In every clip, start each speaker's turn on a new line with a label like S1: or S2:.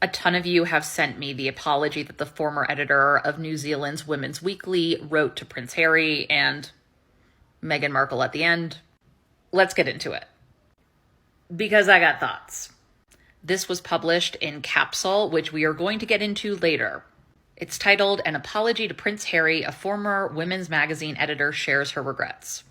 S1: A ton of you have sent me the apology that the former editor of New Zealand's Women's Weekly wrote to Prince Harry and Meghan Markle at the end. Let's get into it, because I got thoughts. This was published in Capsule, which we are going to get into later. It's titled, "An Apology to Prince Harry, a former women's magazine editor shares her regrets."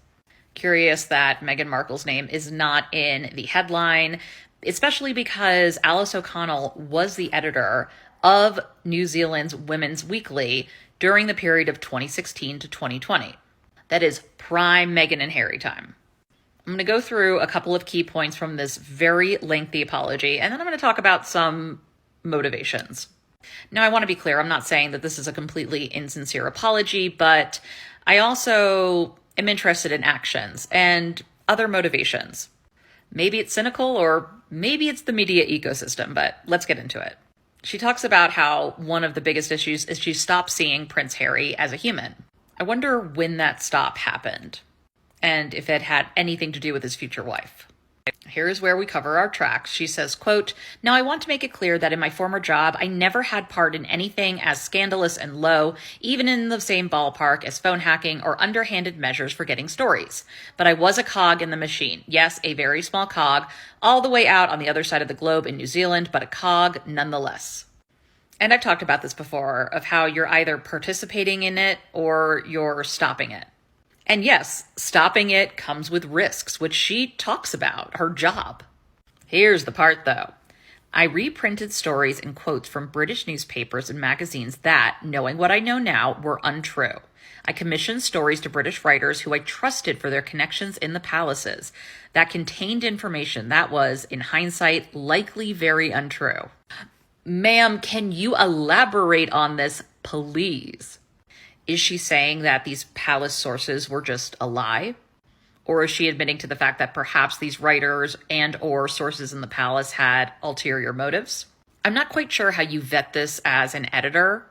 S1: Curious that Meghan Markle's name is not in the headline, especially because Alice O'Connell was the editor of New Zealand's Women's Weekly during the period of 2016 to 2020. That is prime Meghan and Harry time. I'm going to go through a couple of key points from this very lengthy apology, and then I'm going to talk about some motivations. Now, I want to be clear, I'm not saying that this is a completely insincere apology, but I also am interested in actions and other motivations. Maybe it's cynical, or maybe it's the media ecosystem, but let's get into it. She talks about how one of the biggest issues is she stopped seeing Prince Harry as a human. I wonder when that stop happened, and if it had anything to do with his future wife. Here's where we cover our tracks. She says, quote, "Now I want to make it clear that in my former job, I never had part in anything as scandalous and low, even in the same ballpark as phone hacking or underhanded measures for getting stories. But I was a cog in the machine. Yes, a very small cog, all the way out on the other side of the globe in New Zealand, but a cog nonetheless." And I've talked about this before, of how you're either participating in it or you're stopping it. And yes, stopping it comes with risks, which she talks about, her job. Here's the part though. "I reprinted stories and quotes from British newspapers and magazines that, knowing what I know now, were untrue. I commissioned stories to British writers who I trusted for their connections in the palaces that contained information that was, in hindsight, likely very untrue." Ma'am, can you elaborate on this, please? Is she saying that these palace sources were just a lie? Or is she admitting to the fact that perhaps these writers and or sources in the palace had ulterior motives? I'm not quite sure how you vet this as an editor.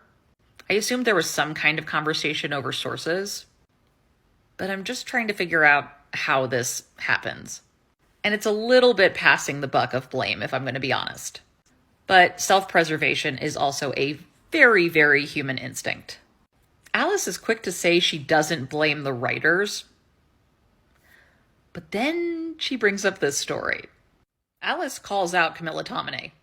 S1: I assume there was some kind of conversation over sources, but I'm just trying to figure out how this happens. And it's a little bit passing the buck of blame, if I'm going to be honest. But self-preservation is also a very, very human instinct. Alice is quick to say she doesn't blame the writers, but then she brings up this story. Alice calls out Camilla Tominey.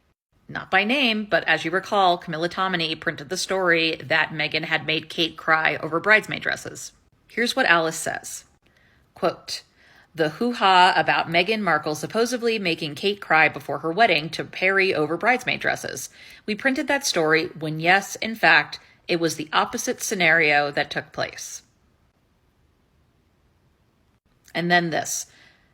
S1: Not by name, but as you recall, Camilla Tominey printed the story that Meghan had made Kate cry over bridesmaid dresses. Here's what Alice says. Quote, "The hoo-ha about Meghan Markle supposedly making Kate cry before her wedding to Harry over bridesmaid dresses. We printed that story when, yes, in fact, it was the opposite scenario that took place." And then this.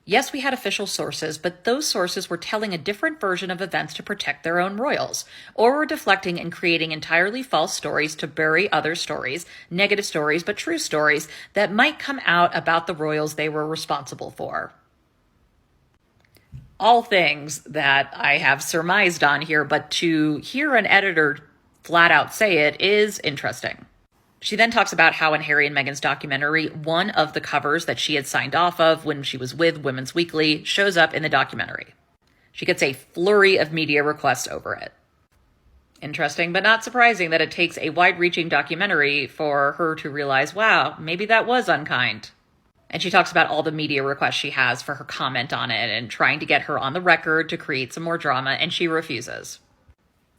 S1: "Yes, we had official sources, but those sources were telling a different version of events to protect their own royals, or were deflecting and creating entirely false stories to bury other stories, negative stories, but true stories that might come out about the royals they were responsible for." All things that I have surmised on here, but to hear an editor flat out say it is interesting. She then talks about how in Harry and Meghan's documentary, one of the covers that she had signed off of when she was with Women's Weekly shows up in the documentary. She gets a flurry of media requests over it. Interesting, but not surprising that it takes a wide-reaching documentary for her to realize, wow, maybe that was unkind. And she talks about all the media requests she has for her comment on it and trying to get her on the record to create some more drama, and she refuses.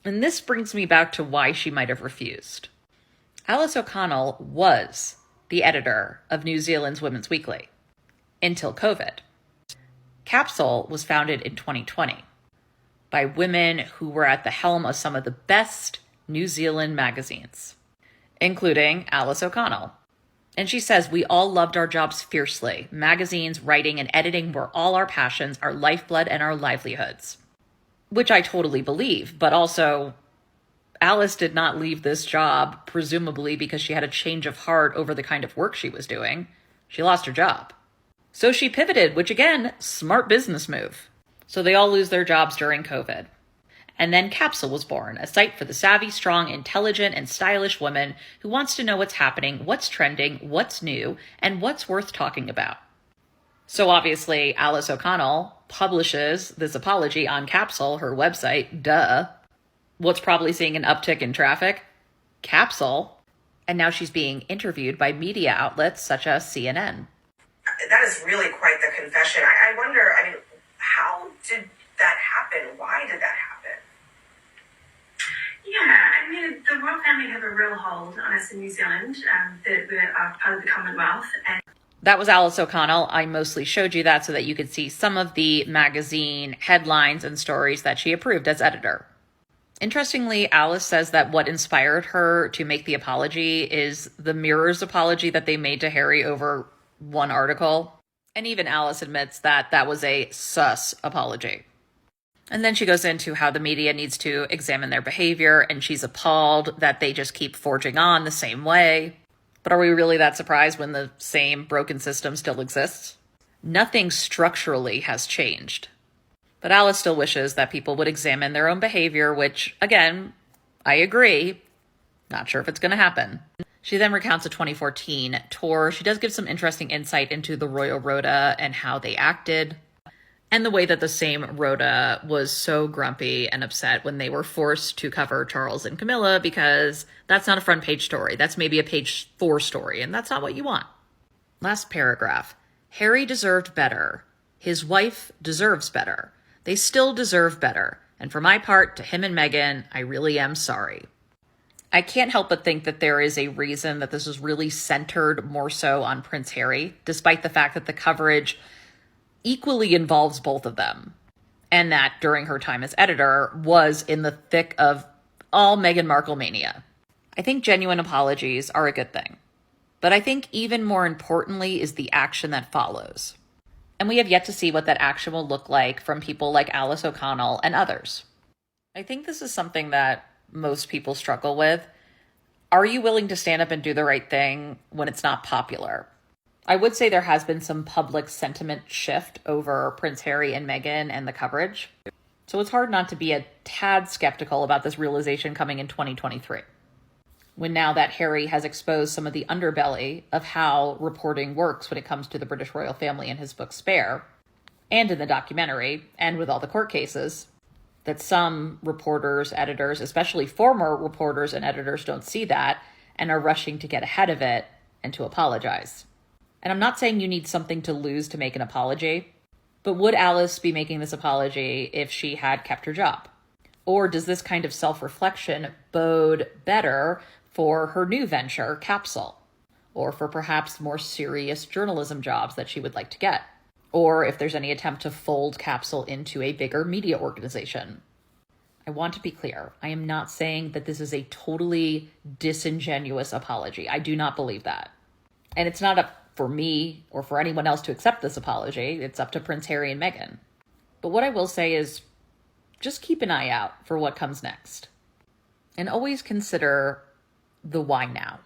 S1: And this brings me back to why she might have refused. Alice O'Connell was the editor of New Zealand's Women's Weekly until COVID. Capsule was founded in 2020 by women who were at the helm of some of the best New Zealand magazines, including Alice O'Connell. And she says, "We all loved our jobs fiercely. Magazines, writing, and editing were all our passions, our lifeblood, and our livelihoods." Which I totally believe, but also Alice did not leave this job, presumably because she had a change of heart over the kind of work she was doing. She lost her job. So she pivoted, which again, smart business move. So they all lose their jobs during COVID. And then Capsule was born, a site for the savvy, strong, intelligent, and stylish woman who wants to know what's happening, what's trending, what's new, and what's worth talking about. So obviously, Alice O'Connell publishes this apology on Capsule, her website, duh. What's probably seeing an uptick in traffic? Capsule. And now she's being interviewed by media outlets such as CNN.
S2: That is really quite the confession. I wonder, how did that happen? Why did that happen?
S3: Yeah, the royal family have a real hold on us in New Zealand. That we're part of the Commonwealth. And
S1: that was Alice O'Connell. I mostly showed you that so that you could see some of the magazine headlines and stories that she approved as editor. Interestingly, Alice says that what inspired her to make the apology is the Mirror's apology that they made to Harry over one article. And even Alice admits that that was a sus apology. And then she goes into how the media needs to examine their behavior, and she's appalled that they just keep forging on the same way. But are we really that surprised when the same broken system still exists? Nothing structurally has changed. But Alice still wishes that people would examine their own behavior, which, again, I agree. Not sure if it's going to happen. She then recounts a 2014 tour. She does give some interesting insight into the Royal Rota and how they acted, and the way that the same Rota was so grumpy and upset when they were forced to cover Charles and Camilla, because that's not a front page story. That's maybe a page 4 story, and that's not what you want. Last paragraph. Harry deserved better. His wife deserves better. They still deserve better. And for my part, to him and Meghan, I really am sorry. I can't help but think that there is a reason that this is really centered more so on Prince Harry, despite the fact that the coverage equally involves both of them. And that during her time as editor was in the thick of all Meghan Markle mania. I think genuine apologies are a good thing. But I think even more importantly is the action that follows. And we have yet to see what that action will look like from people like Alice O'Connell and others. I think this is something that most people struggle with. Are you willing to stand up and do the right thing when it's not popular? I would say there has been some public sentiment shift over Prince Harry and Meghan and the coverage. So it's hard not to be a tad skeptical about this realization coming in 2023. When now that Harry has exposed some of the underbelly of how reporting works when it comes to the British royal family in his book Spare, and in the documentary, and with all the court cases, that some reporters, editors, especially former reporters and editors, don't see that and are rushing to get ahead of it and to apologize. And I'm not saying you need something to lose to make an apology, but would Alice be making this apology if she had kept her job? Or does this kind of self-reflection bode better for her new venture, Capsule? Or for perhaps more serious journalism jobs that she would like to get? Or if there's any attempt to fold Capsule into a bigger media organization? I want to be clear. I am not saying that this is a totally disingenuous apology. I do not believe that. And it's not up for me or for anyone else to accept this apology. It's up to Prince Harry and Meghan. But what I will say is just keep an eye out for what comes next. And always consider the why now.